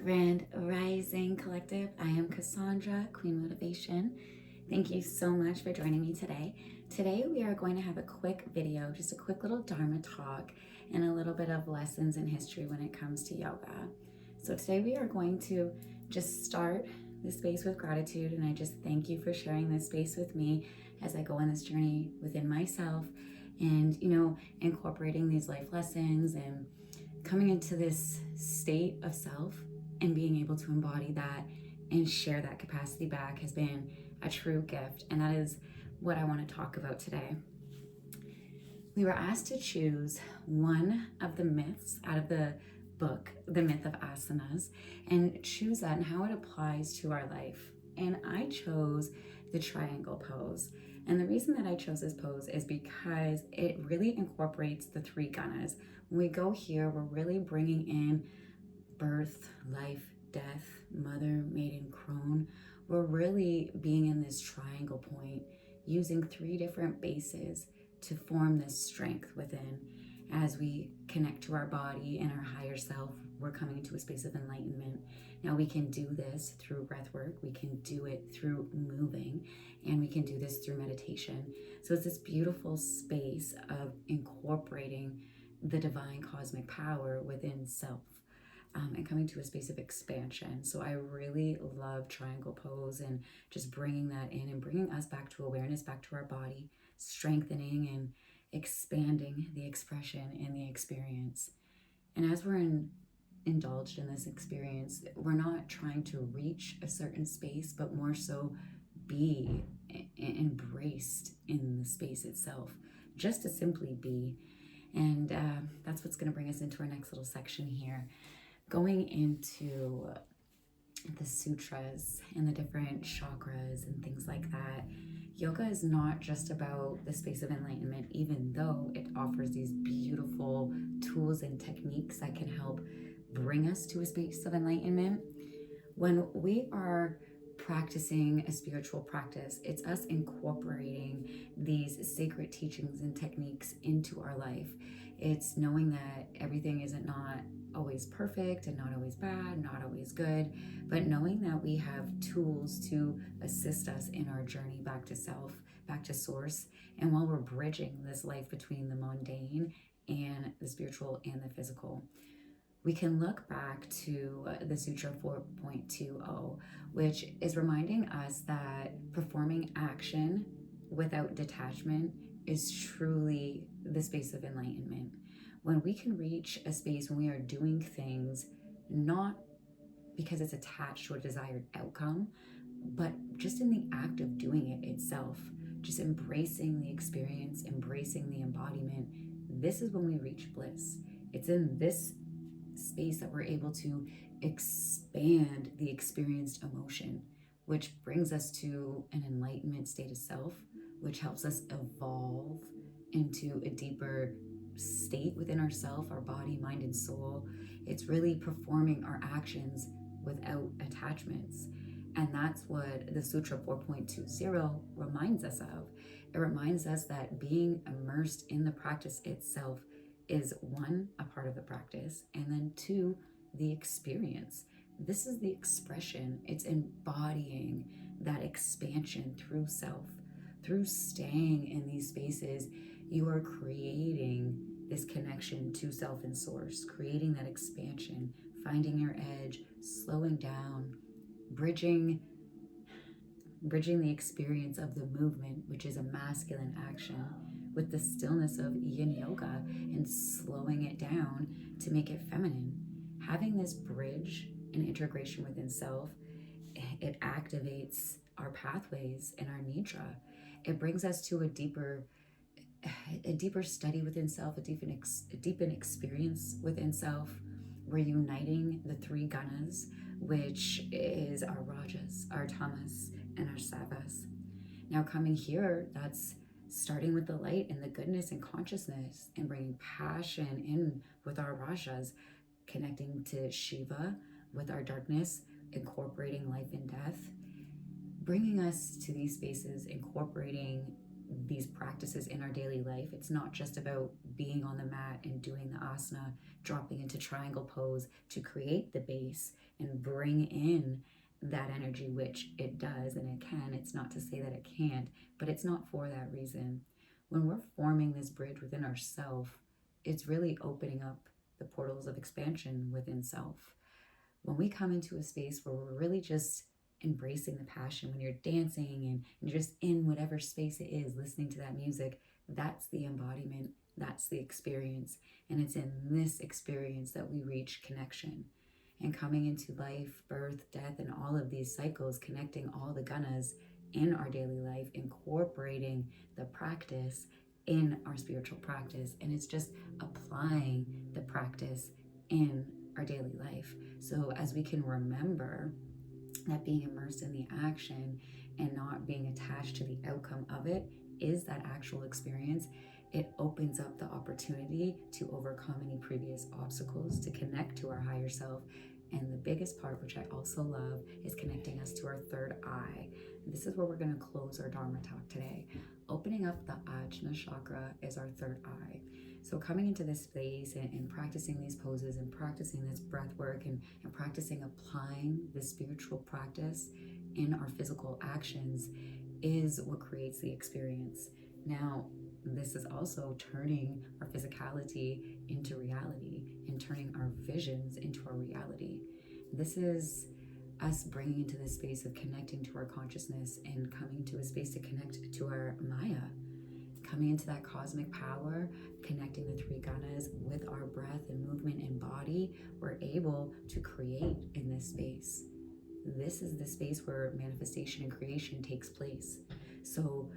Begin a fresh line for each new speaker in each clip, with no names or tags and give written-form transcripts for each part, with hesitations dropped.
Grand Rising Collective. I am Cassandra, Queen Motivation. Thank you so much for joining me today. Today we are going to have a quick video, just a quick little Dharma talk and a little bit of lessons in history when it comes to yoga. So today we are going to just start this space with gratitude, and I just thank you for sharing this space with me as I go on this journey within myself and, incorporating these life lessons and coming into this state of self and being able to embody that and share that capacity back has been a true gift. And that is what I want to talk about today. We were asked to choose one of the myths out of the book, The Myth of Asanas, and choose that and how it applies to our life. And I chose the triangle pose. And the reason that I chose this pose is because it really incorporates the three gunas. When we go here, we're really bringing in birth, life, death, mother, maiden, crone. We're really being in this triangle point, using three different bases to form this strength within. As we connect to our body and our higher self, we're coming into a space of enlightenment. Now we can do this through breath work, we can do it through moving, and we can do this through meditation. So it's this beautiful space of incorporating the divine cosmic power within self. And coming to a space of expansion. So I really love triangle pose and just bringing that in and bringing us back to awareness, back to our body, strengthening and expanding the expression and the experience. And as we're indulged in this experience, we're not trying to reach a certain space, but more so be embraced in the space itself, just to simply be. And that's what's going to bring us into our next little section here. Going into the sutras and the different chakras and things like that, yoga is not just about the space of enlightenment, even though it offers these beautiful tools and techniques that can help bring us to a space of enlightenment. When we are practicing a spiritual practice, it's us incorporating these sacred teachings and techniques into our life. It's knowing that everything isn't not always perfect and not always bad, not always good, but knowing that we have tools to assist us in our journey back to self, back to source. And while we're bridging this life between the mundane and the spiritual and the physical, we can look back to the Sutra 4.20, which is reminding us that performing action without detachment is truly the space of enlightenment. When we can reach a space when we are doing things not because it's attached to a desired outcome, but just in the act of doing it itself, just embracing the experience, embracing the embodiment, this is when we reach bliss. It's in this space that we're able to expand the experienced emotion, which brings us to an enlightenment state of self, which helps us evolve into a deeper state within ourself, our body, mind, and soul. It's really performing our actions without attachments. And that's what the Sutra 4.20 reminds us of. It reminds us that being immersed in the practice itself is one, a part of the practice, and then two, the experience. This is the expression. It's embodying that expansion through self. Through staying in these spaces, you are creating this connection to self and source, creating that expansion, finding your edge, slowing down, bridging the experience of the movement, which is a masculine action, with the stillness of yin yoga and slowing it down to make it feminine. Having this bridge and integration within self, it activates our pathways and our nidra. It brings us to a deeper study within self, a deepened experience within self. We're uniting the three gunas, which is our rajas, our tamas, and our sattvas. Now coming here, that's starting with the light and the goodness and consciousness and bringing passion in with our rajas, connecting to Shiva with our darkness, incorporating life and death, bringing us to these spaces, incorporating these practices in our daily life. It's not just about being on the mat and doing the asana, dropping into triangle pose to create the base and bring in that energy, which it does and it can. It's not to say that it can't, but it's not for that reason. When we're forming this bridge within ourself, it's really opening up the portals of expansion within self. When we come into a space where we're really just embracing the passion, when you're dancing and you're just in whatever space it is, listening to that music, that's the embodiment, that's the experience. And it's in this experience that we reach connection. And coming into life, birth, death, and all of these cycles, connecting all the gunas in our daily life, incorporating the practice in our spiritual practice. And it's just applying the practice in our daily life. So as we can remember that being immersed in the action and not being attached to the outcome of it is that actual experience, it opens up the opportunity to overcome any previous obstacles, to connect to our higher self. And the biggest part, which I also love, is connecting us to our third eye. This is where we're going to close our Dharma talk today. Opening up the Ajna chakra is our third eye. So coming into this space and practicing these poses and practicing this breath work and practicing applying the spiritual practice in our physical actions is what creates the experience. Now, this is also turning our physicality into reality and turning our visions into our reality. This is us bringing into this space of connecting to our consciousness and coming to a space to connect to our Maya. Coming into that cosmic power, connecting the three gunas with our breath and movement and body, we're able to create in this space. This is the space where manifestation and creation takes place. So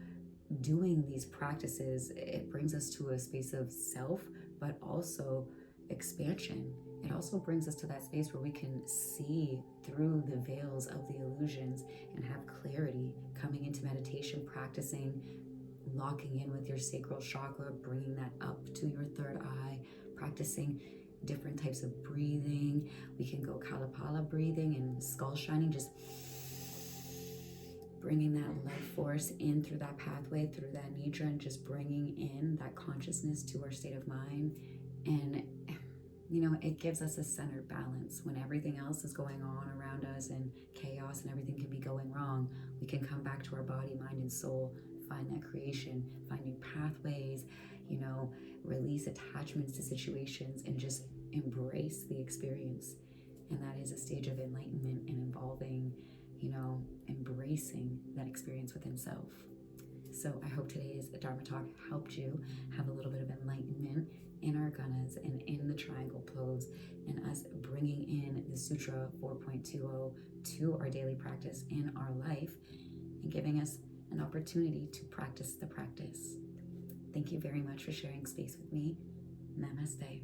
doing these practices, it brings us to a space of self, but also expansion. It also brings us to that space where we can see through the veils of the illusions and have clarity. Coming into meditation, practicing locking in with your sacral chakra, bringing that up to your third eye, practicing different types of breathing. We can go Kalapala breathing and skull shining, just bringing that life force in through that pathway, through that nidra, and just bringing in that consciousness to our state of mind. And it gives us a centered balance. When everything else is going on around us and chaos and everything can be going wrong, we can come back to our body, mind, and soul, find that creation, find new pathways, release attachments to situations and just embrace the experience. And that is a stage of enlightenment and involving, embracing that experience within self. So I hope today's Dharma talk helped you have a little bit of enlightenment in our gunas and in the triangle pose, and us bringing in the Sutra 4.20 to our daily practice in our life and giving us an opportunity to practice the practice. Thank you very much for sharing space with me. Namaste.